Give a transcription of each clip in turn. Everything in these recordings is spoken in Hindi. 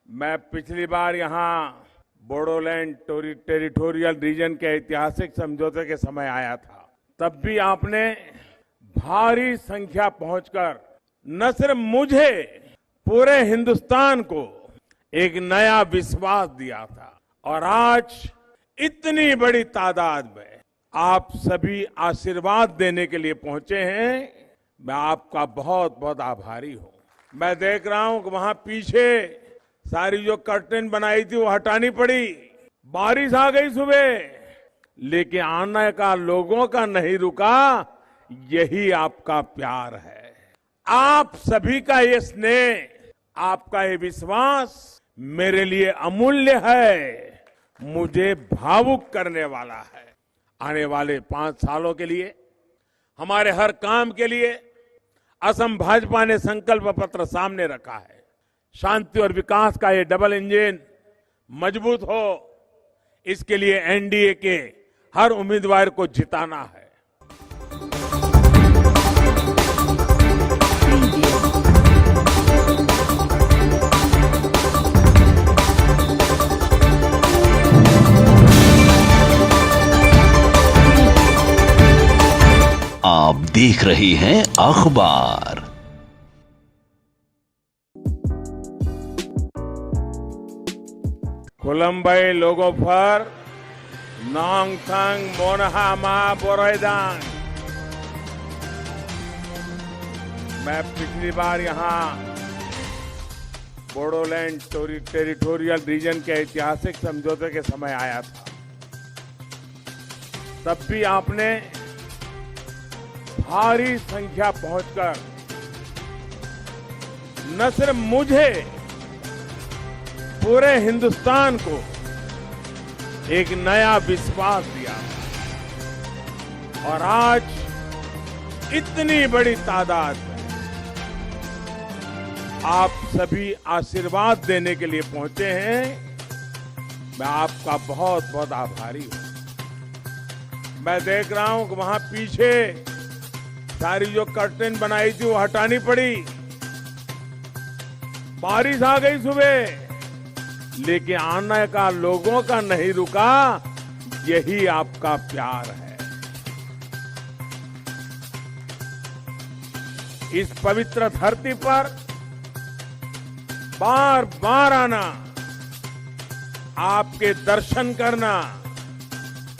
मैं पिछली बार यहां बोडोलैंड टेरिटोरियल रीजन के ऐतिहासिक समझौते के समय आया था। तब भी आपने भारी संख्या पहुंचकर न सिर्फ मुझे, पूरे हिंदुस्तान को एक नया विश्वास दिया था। और आज इतनी बड़ी तादाद में आप सभी आशीर्वाद देने के लिए पहुंचे हैं। मैं आपका बहुत बहुत आभारी हूं। मैं देख रहा हूं कि वहां पीछे सारी जो कर्टेन बनाई थी वो हटानी पड़ी। बारिश आ गई सुबह, लेकिन आने का लोगों का नहीं रुका। यही आपका प्यार है। आप सभी का ये स्नेह, आपका ये विश्वास मेरे लिए अमूल्य है, मुझे भावुक करने वाला है। आने वाले 5 सालों के लिए, हमारे हर काम के लिए असम भाजपा ने संकल्प पत्र सामने रखा है। शांति और विकास का ये डबल इंजन मजबूत हो, इसके लिए एनडीए के हर उम्मीदवार को जिताना है। आप देख रहे हैं अखबार। कोलंबई लोगोफर नोंगथांग मोनहा मा बोराइदांग। मैं पिछली बार यहां बोडोलैंड टेरिटोरियल रीजन के ऐतिहासिक समझौते के समय आया था। तब भी आपने भारी संख्या पहुंचकर न सिर्फ मुझे, पूरे हिंदुस्तान को एक नया विश्वास दिया। और आज इतनी बड़ी तादाद में आप सभी आशीर्वाद देने के लिए पहुंचे हैं। मैं आपका बहुत बहुत आभारी हूं। मैं देख रहा हूं कि वहां पीछे सारी जो कर्टेन बनाई थी वो हटानी पड़ी। बारिश आ गई सुबह, लेकिन आने का लोगों का नहीं रुका। यही आपका प्यार है। इस पवित्र धरती पर बार बार आना, आपके दर्शन करना,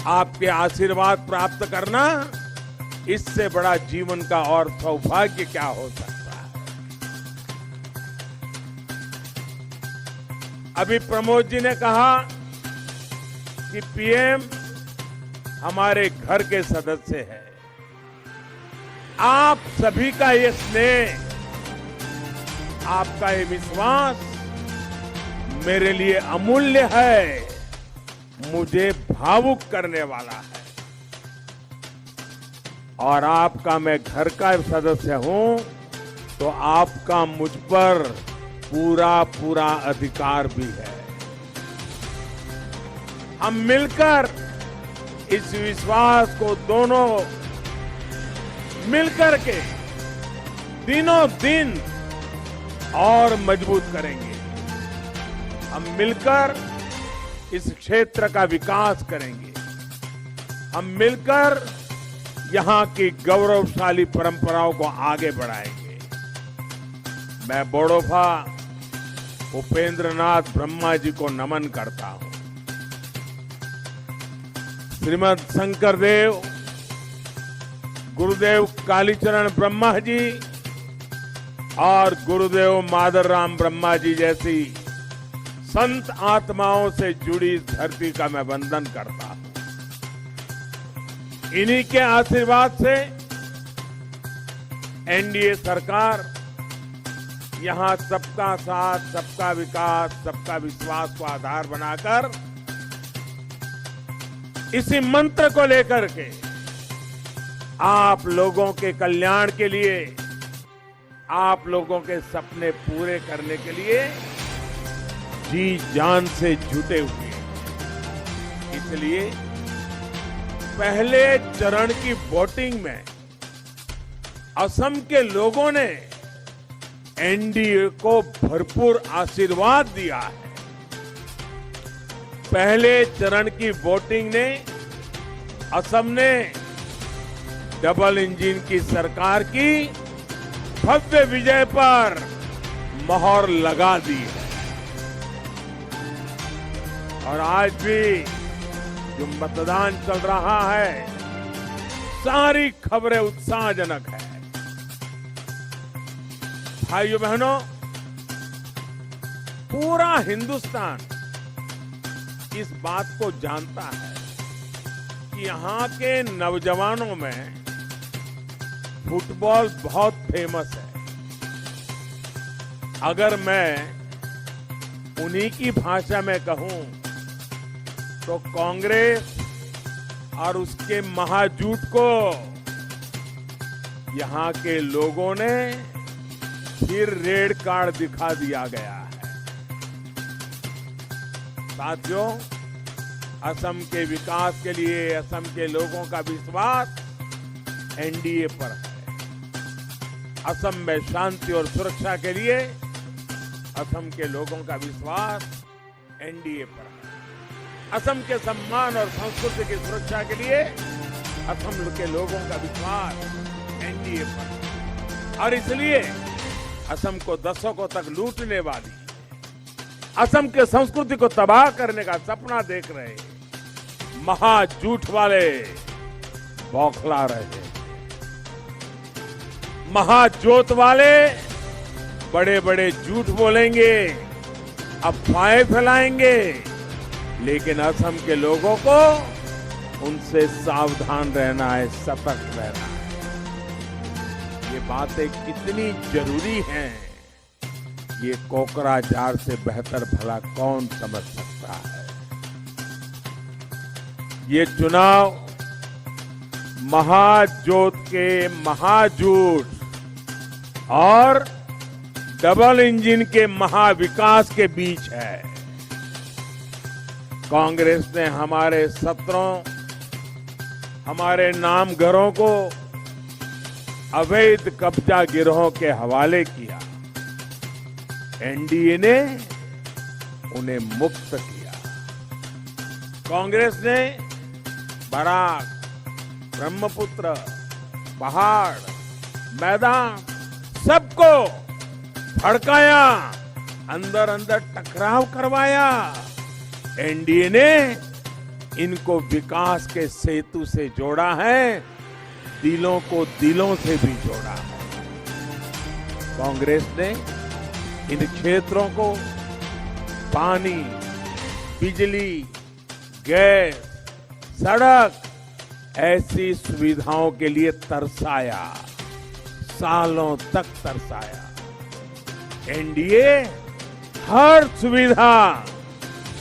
आपके आशीर्वाद प्राप्त करना, इससे बड़ा जीवन का और सौभाग्य क्या हो सकता है। अभी प्रमोद जी ने कहा कि पीएम हमारे घर के सदस्य है। आप सभी का ये स्नेह, आपका ये विश्वास मेरे लिए अमूल्य है, मुझे भावुक करने वाला है। और आपका मैं घर का सदस्य हूं, तो आपका मुझ पर पूरा पूरा अधिकार भी है। हम मिलकर इस विश्वास को दोनों मिलकर के दिनों दिन और मजबूत करेंगे। हम मिलकर इस क्षेत्र का विकास करेंगे। हम मिलकर यहां की गौरवशाली परंपराओं को आगे बढ़ाएंगे। मैं बोडोफा उपेंद्रनाथ ब्रह्मा जी को नमन करता हूं। श्रीमद शंकरदेव, गुरुदेव कालीचरण ब्रह्मा जी और गुरुदेव मादरराम ब्रह्मा जी जैसी संत आत्माओं से जुड़ी इस धरती का मैं वंदन करता हूं। इन्हीं के आशीर्वाद से एनडीए सरकार यहां सबका साथ, सबका विकास, सबका विश्वास को आधार बनाकर इसी मंत्र को लेकर के आप लोगों के कल्याण के लिए, आप लोगों के सपने पूरे करने के लिए जी जान से जुटे हुए हैं। इसलिए पहले चरण की वोटिंग में असम के लोगों ने एनडीए को भरपूर आशीर्वाद दिया है। पहले चरण की वोटिंग ने असम ने डबल इंजन की सरकार की भव्य विजय पर मोहर लगा दी है और आज भी जो मतदान चल रहा है, सारी खबरें उत्साहजनक है। भाइयों बहनों, पूरा हिंदुस्तान इस बात को जानता है कि यहां के नौजवानों में फुटबॉल बहुत फेमस है। अगर मैं उन्हीं की भाषा में कहूं तो कांग्रेस और उसके महाजूट को यहां के लोगों ने फिर रेड कार्ड दिखा दिया गया है। साथियों, असम के विकास के लिए असम के लोगों का विश्वास एनडीए पर है। असम में शांति और सुरक्षा के लिए असम के लोगों का विश्वास एनडीए पर है। असम के सम्मान और संस्कृति की सुरक्षा के लिए असम के लोगों का विश्वास एनडीए पर है। और इसलिए असम को दशकों तक लूटने वाली, असम के संस्कृति को तबाह करने का सपना देख रहे महाजूठ वाले बौखला रहे। महाजोत वाले बड़े बड़े झूठ बोलेंगे, अफवाहें फैलाएंगे, लेकिन असम के लोगों को उनसे सावधान रहना है, सतर्क रहना है। ये बातें कितनी जरूरी हैं, ये कोकराझार से बेहतर भला कौन समझ सकता है। ये चुनाव महाजोत के महाजूट और डबल इंजन के महाविकास के बीच है। कांग्रेस ने हमारे सत्रों, हमारे नामघरों को अवैध कब्जा गिरोहों के हवाले किया। एनडीए ने उन्हें मुक्त किया। कांग्रेस ने बराक, ब्रह्मपुत्र, पहाड़, मैदान सबको भड़काया, अंदर अंदर टकराव करवाया। एनडीए ने इनको विकास के सेतु से जोड़ा है, दिलों को दिलों से भी जोड़ा है। कांग्रेस ने इन क्षेत्रों को पानी, बिजली, गैस, सड़क ऐसी सुविधाओं के लिए तरसाया, सालों तक तरसाया। एनडीए हर सुविधा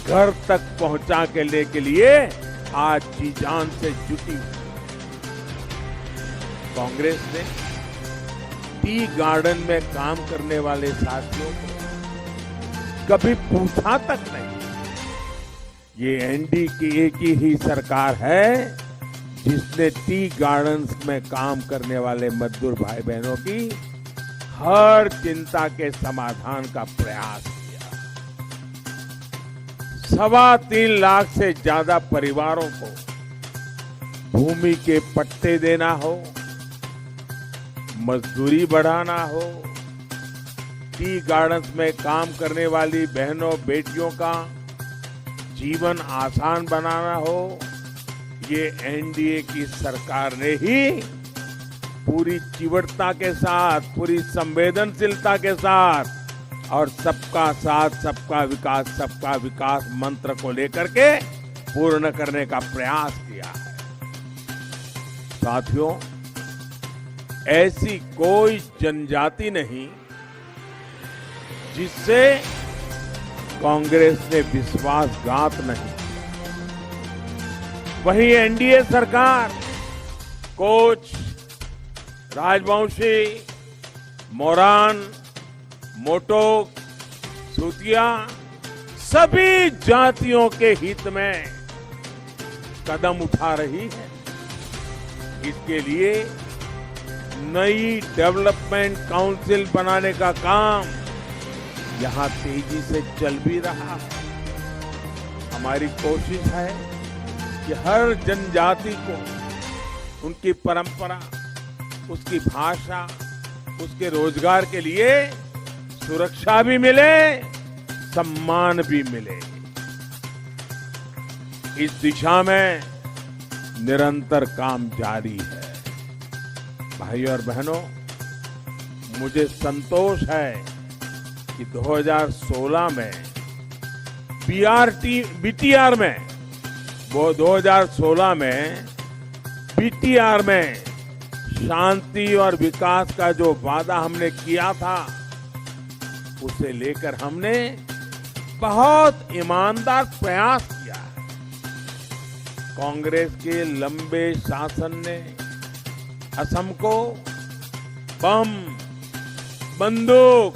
घर तक पहुंचा के ले के लिए आज जी जान से जुटी। कांग्रेस ने टी गार्डन में काम करने वाले साथियों को कभी पूछा तक नहीं। ये एनडीए की एक ही सरकार है जिसने टी गार्डन्स में काम करने वाले मजदूर भाई बहनों की हर चिंता के समाधान का प्रयास किया। 3.25 लाख से ज्यादा परिवारों को भूमि के पट्टे देना हो, मजदूरी बढ़ाना हो, टी गार्डन्स में काम करने वाली बहनों बेटियों का जीवन आसान बनाना हो, ये एनडीए की सरकार ने ही पूरी चिवटता के साथ, पूरी संवेदनशीलता के साथ और सबका साथ सबका विकास मंत्र को लेकर के पूर्ण करने का प्रयास किया है। साथियों, ऐसी कोई जनजाति नहीं जिससे कांग्रेस ने विश्वासघात नहीं। वहीं एनडीए सरकार कोच, राजवंशी, मोरान, मोटोक, सूतिया सभी जातियों के हित में कदम उठा रही है। इसके लिए नई डेवलपमेंट काउंसिल बनाने का काम यहां तेजी से चल भी रहा है। हमारी कोशिश है कि हर जनजाति को उनकी परंपरा, उसकी भाषा, उसके रोजगार के लिए सुरक्षा भी मिले, सम्मान भी मिले। इस दिशा में निरंतर काम जारी है। भाइयों और बहनों, मुझे संतोष है कि 2016 में बीटीआर में 2016 में बीटीआर में शांति और विकास का जो वादा हमने किया था, उसे लेकर हमने बहुत ईमानदार प्रयास किया है। कांग्रेस के लंबे शासन ने असम को बम, बंदूक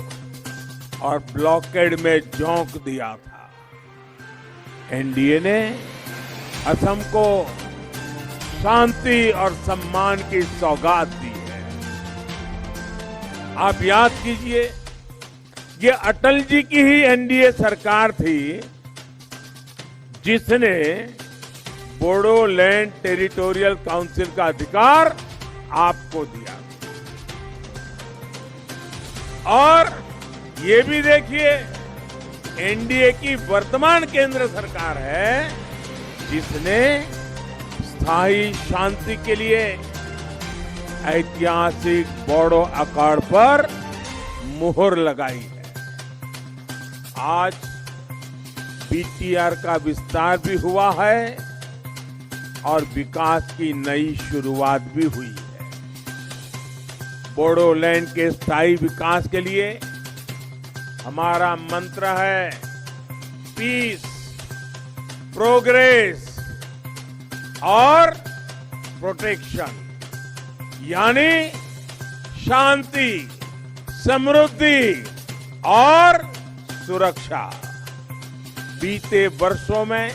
और ब्लॉकेड में झोंक दिया था। एनडीए ने असम को शांति और सम्मान की सौगात दी है। आप याद कीजिए, ये अटल जी की ही एनडीए सरकार थी जिसने बोडोलैंड टेरिटोरियल काउंसिल का अधिकार आपको दिया। और ये भी देखिए, एनडीए की वर्तमान केंद्र सरकार है जिसने स्थायी शांति के लिए ऐतिहासिक बोडो अकॉर्ड पर मुहर लगाई है। आज बीटीआर का विस्तार भी हुआ है और विकास की नई शुरुआत भी हुई है। बोडोलैंड के स्थायी विकास के लिए हमारा मंत्र है पीस, प्रोग्रेस और प्रोटेक्शन, यानी शांति, समृद्धि और सुरक्षा। बीते वर्षों में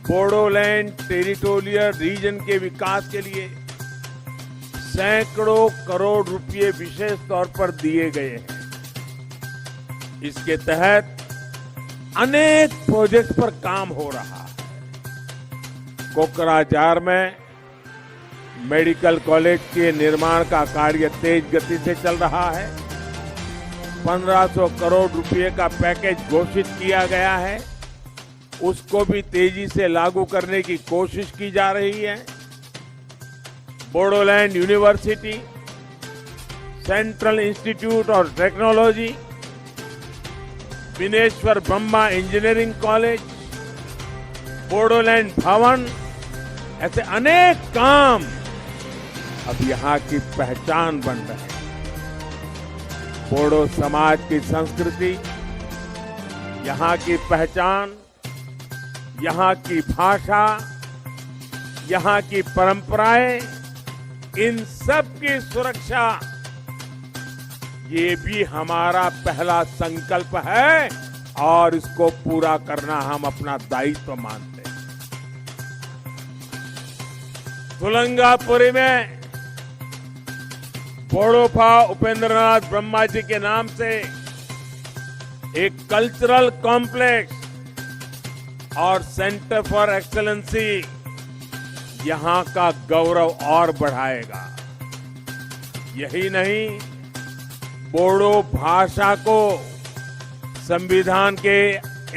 बोडोलैंड टेरिटोरियल रीजन के विकास के लिए सैकड़ों करोड़ रुपए विशेष तौर पर दिए गए हैं। इसके तहत अनेक प्रोजेक्ट पर काम हो रहा है। कोकराझार में मेडिकल कॉलेज के निर्माण का कार्य तेज गति से चल रहा है। 1500 करोड़ रुपए का पैकेज घोषित किया गया है, उसको भी तेजी से लागू करने की कोशिश की जा रही है। Bodoland university, central institute of technology, Bineshwar Brahma engineering college, Bodoland भवन, ऐसे अनेक काम अब यहाँ की पहचान बन रहे हैं। बोडो समाज की संस्कृति, यहाँ की पहचान, यहाँ की भाषा, यहाँ की परंपराएं, इन सब की सुरक्षा, ये भी हमारा पहला संकल्प है और इसको पूरा करना हम अपना दायित्व मानते हैं। तुलंगापुरी में बोडोफा उपेंद्रनाथ ब्रह्मा जी के नाम से एक कल्चरल कॉम्प्लेक्स और सेंटर फॉर एक्सेलेंसी यहां का गौरव और बढ़ाएगा। यही नहीं, बोडो भाषा को संविधान के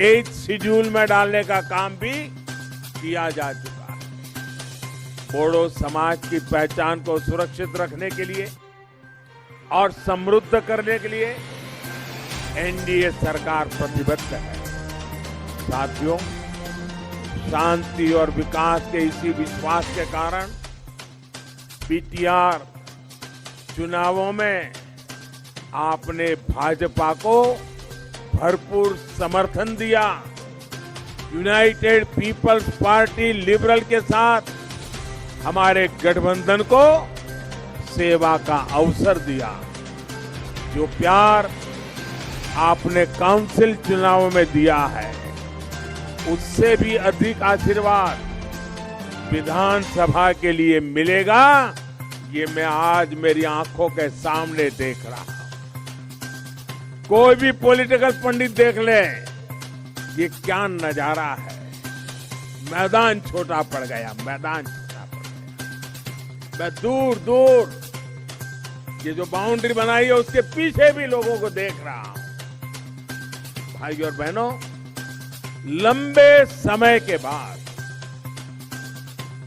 8th शेड्यूल में डालने का काम भी किया जा चुका है। बोडो समाज की पहचान को सुरक्षित रखने के लिए और समृद्ध करने के लिए एनडीए सरकार प्रतिबद्ध है। साथियों, शांति और विकास के इसी विश्वास के कारण बीटीआर चुनावों में आपने भाजपा को भरपूर समर्थन दिया। यूनाइटेड पीपल्स पार्टी लिबरल के साथ हमारे गठबंधन को सेवा का अवसर दिया। जो प्यार आपने काउंसिल चुनाव में दिया है, उससे भी अधिक आशीर्वाद विधानसभा के लिए मिलेगा ये मैं आज मेरी आंखों के सामने देख रहा हूं। कोई भी पॉलिटिकल पंडित देख ले, ये क्या नजारा है। मैदान छोटा पड़ गया, मैदान छोटा पड़ गया। मैं दूर दूर ये जो बाउंड्री बनाई है उसके पीछे भी लोगों को देख रहा हूं। भाई और बहनों, लंबे समय के बाद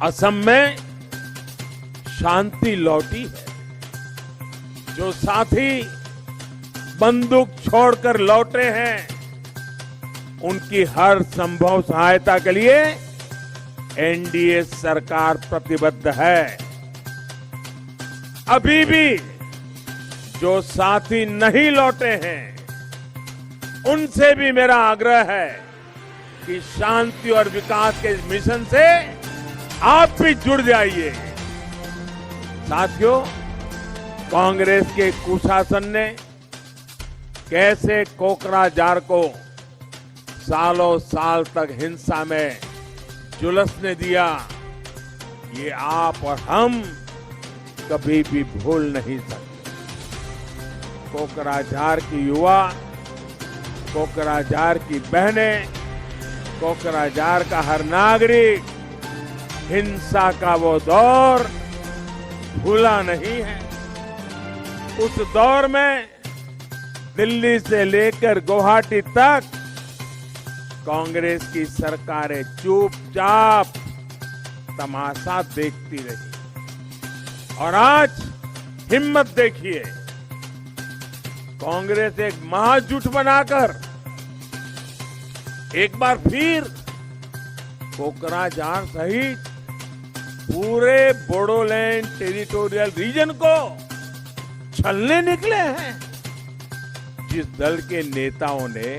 असम में शांति लौटी है। जो साथी बंदूक छोड़कर लौटे हैं, उनकी हर संभव सहायता के लिए एनडीए सरकार प्रतिबद्ध है। अभी भी जो साथी नहीं लौटे हैं, उनसे भी मेरा आग्रह है कि शांति और विकास के इस मिशन से आप भी जुड़ जाइए। साथियों, कांग्रेस के कुशासन ने कैसे कोकराझार को सालों साल तक हिंसा में झुलसने दिया, ये आप और हम कभी भी भूल नहीं सकते। कोकराझार की युवा, कोकराझार की बहनें, कोकराझार का हर नागरिक हिंसा का वो दौर भूला नहीं है। उस दौर में दिल्ली से लेकर गुवाहाटी तक कांग्रेस की सरकारें चुपचाप तमाशा देखती रही। और आज हिम्मत देखिए, कांग्रेस एक महाजुट बनाकर एक बार फिर कोकराझार सहित पूरे बोडोलैंड टेरिटोरियल रीजन को छलने निकले हैं। जिस दल के नेताओं ने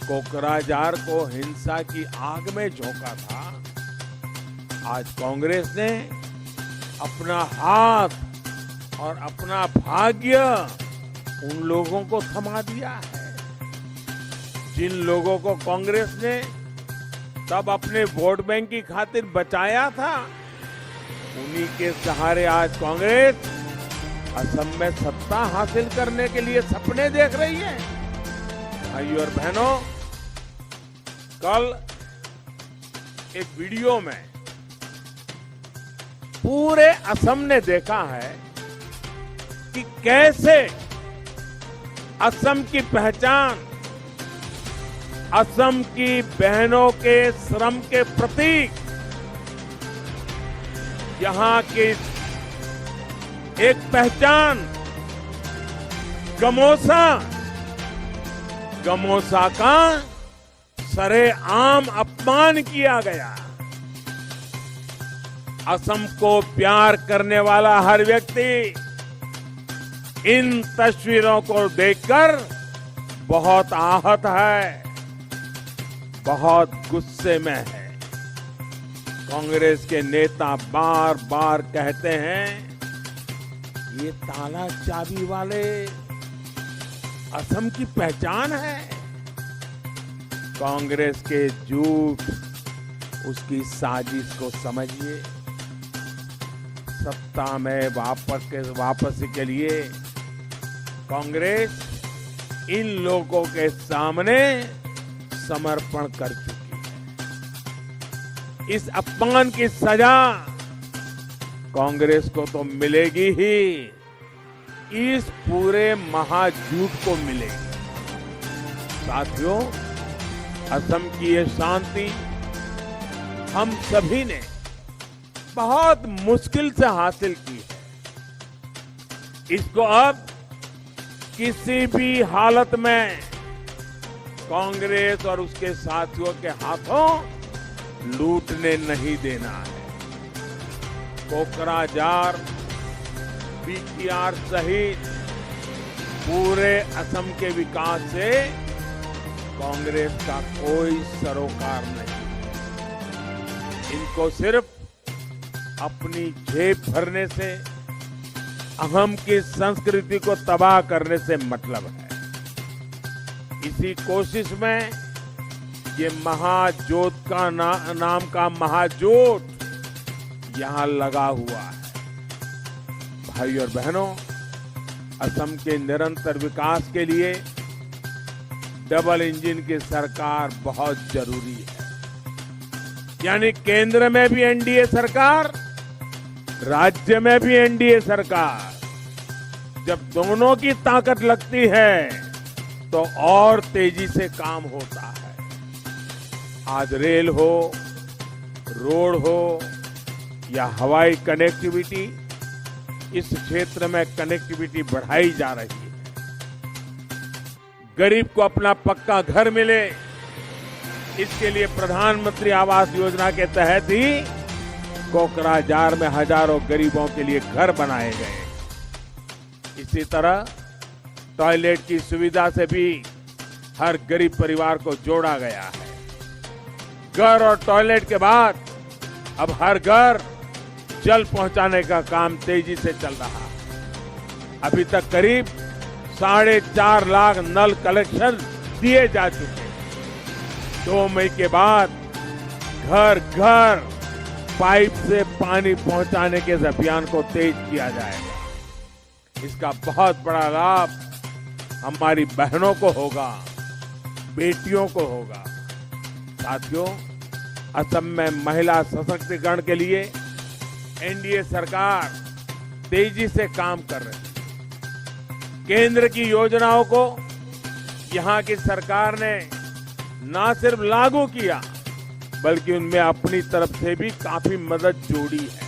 कोकराझार को हिंसा की आग में झोंका था, आज कांग्रेस ने अपना हाथ और अपना भाग्य उन लोगों को थमा दिया है। जिन लोगों को कांग्रेस ने तब अपने वोट बैंक की खातिर बचाया था, उन्हीं के सहारे आज कांग्रेस असम में सत्ता हासिल करने के लिए सपने देख रही है। भाइयों और बहनों, कल एक वीडियो में पूरे असम ने देखा है कि कैसे असम की पहचान, असम की बहनों के श्रम के प्रतीक, यहां की एक पहचान गमोसा का सरेआम अपमान किया गया। असम को प्यार करने वाला हर व्यक्ति इन तस्वीरों को देखकर बहुत आहत है, बहुत गुस्से में है। कांग्रेस के नेता बार बार कहते हैं, ये ताला चाबी वाले असम की पहचान है। कांग्रेस के झूठ, उसकी साजिश को समझिए। सत्ता में वापसी के लिए कांग्रेस इन लोगों के सामने समर्पण कर चुकी है। इस अपमान की सजा कांग्रेस को तो मिलेगी ही, इस पूरे महाझूठ को मिलेगी। साथियों, असम की ये शांति हम सभी ने बहुत मुश्किल से हासिल की है। इसको अब किसी भी हालत में कांग्रेस और उसके साथियों के हाथों लूटने नहीं देना है। कोकराझार, बीटीआर सहित पूरे असम के विकास से कांग्रेस का कोई सरोकार नहीं। इनको सिर्फ अपनी जेब भरने से, अहम की संस्कृति को तबाह करने से मतलब है। इसी कोशिश में ये महाजोत का नाम का महाजोट यहां लगा हुआ है। भाई और बहनों, असम के निरंतर विकास के लिए डबल इंजन की सरकार बहुत जरूरी है। यानी केंद्र में भी एनडीए सरकार, राज्य में भी एनडीए सरकार। जब दोनों की ताकत लगती है तो और तेजी से काम होता है। आज रेल हो, रोड हो या हवाई कनेक्टिविटी, इस क्षेत्र में कनेक्टिविटी बढ़ाई जा रही है। गरीब को अपना पक्का घर मिले, इसके लिए प्रधानमंत्री आवास योजना के तहत ही कोकराझार में हजारों गरीबों के लिए घर बनाए गए। इसी तरह टॉयलेट की सुविधा से भी हर गरीब परिवार को जोड़ा गया है। घर और टॉयलेट के बाद अब हर घर जल पहुंचाने का काम तेजी से चल रहा है। अभी तक करीब 4.5 लाख नल कनेक्शन दिए जा चुके हैं। 2 मई के बाद घर घर पाइप से पानी पहुंचाने के इस अभियान को तेज किया जाएगा। इसका बहुत बड़ा लाभ हमारी बहनों को होगा, बेटियों को होगा। साथियों, असम में महिला सशक्तिकरण के लिए एनडीए सरकार तेजी से काम कर रही है। केंद्र की योजनाओं को यहां की सरकार ने न सिर्फ लागू किया, बल्कि उनमें अपनी तरफ से भी काफी मदद जोड़ी है।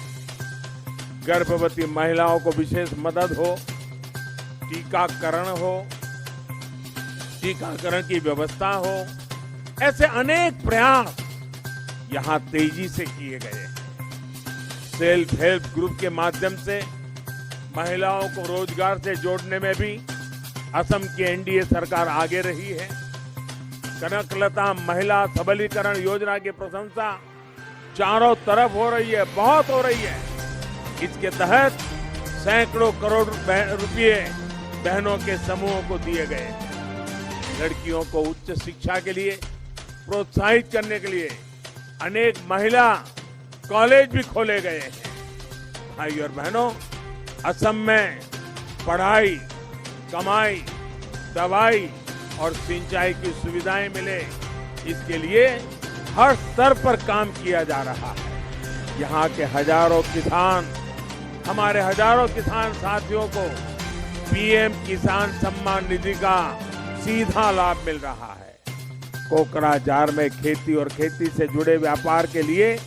गर्भवती महिलाओं को विशेष मदद हो, टीकाकरण की व्यवस्था हो, ऐसे अनेक प्रयास यहां तेजी से किए गए हैं। सेल्फ हेल्प ग्रुप के माध्यम से महिलाओं को रोजगार से जोड़ने में भी असम की एनडीए सरकार आगे रही है। कनकलता महिला सबलीकरण योजना की प्रशंसा चारों तरफ हो रही है, बहुत हो रही है। इसके तहत सैकड़ों करोड़ रुपए बहनों के समूहों को दिए गए। लड़कियों को उच्च शिक्षा के लिए प्रोत्साहित करने के लिए अनेक महिला कॉलेज भी खोले गए हैं। भाई और बहनों, असम में पढ़ाई, कमाई, दवाई और सिंचाई की सुविधाएं मिले, इसके लिए हर स्तर पर काम किया जा रहा है। यहाँ के हमारे हजारों किसान साथियों को पीएम किसान सम्मान निधि का सीधा लाभ मिल रहा है। कोकराझार में खेती और खेती से जुड़े व्यापार के लिए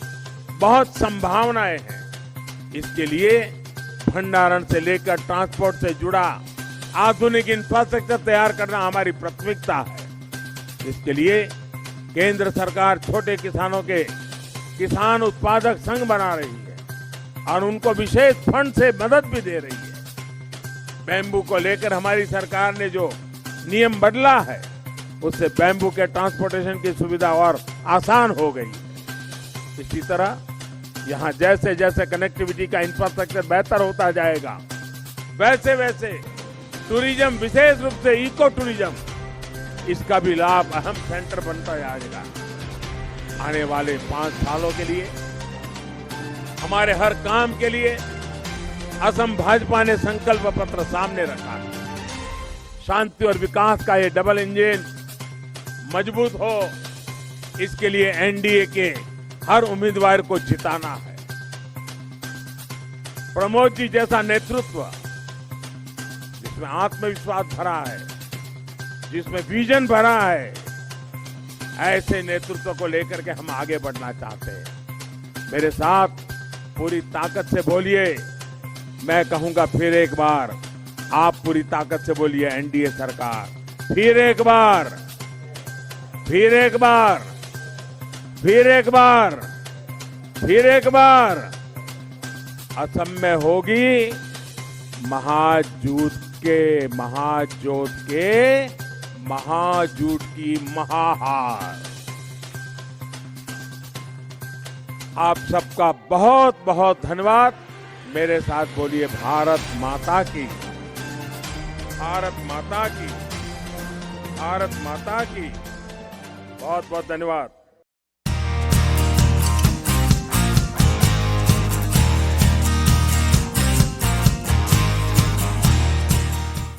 बहुत संभावनाएं हैं। इसके लिए भंडारण से लेकर ट्रांसपोर्ट से जुड़ा आधुनिक इंफ्रास्ट्रक्चर तैयार करना हमारी प्राथमिकता है। इसके लिए केंद्र सरकार छोटे किसानों के किसान उत्पादक संघ बना रही है और उनको विशेष फंड से मदद भी दे रही है। बैम्बू को लेकर हमारी सरकार ने जो नियम बदला है, उससे बैम्बू के ट्रांसपोर्टेशन की सुविधा और आसान हो गई है। इसी तरह यहाँ जैसे जैसे कनेक्टिविटी का इंफ्रास्ट्रक्चर बेहतर होता जाएगा, वैसे वैसे टूरिज्म, विशेष रूप से इको टूरिज्म, इसका भी लाभ अहम सेंटर बनता जाएगा। आने वाले 5 सालों के लिए हमारे हर काम के लिए असम भाजपा ने संकल्प पत्र सामने रखा है। शांति और विकास का ये डबल इंजन मजबूत हो, इसके लिए एनडीए के हर उम्मीदवार को जिताना है। प्रमोद जी जैसा नेतृत्व, जिसमें आत्मविश्वास भरा है, जिसमें विजन भरा है, ऐसे नेतृत्व को लेकर के हम आगे बढ़ना चाहते हैं। मेरे साथ पूरी ताकत से बोलिए। मैं कहूंगा फिर एक बार, आप पूरी ताकत से बोलिए एनडीए सरकार। फिर एक बार, फिर एक बार, फिर एक बार, फिर एक बार। असम में होगी महाजूट की महाहार। आप सबका बहुत बहुत धन्यवाद। मेरे साथ बोलिए भारत माता की, भारत माता की, भारत माता की। बहुत बहुत धन्यवाद।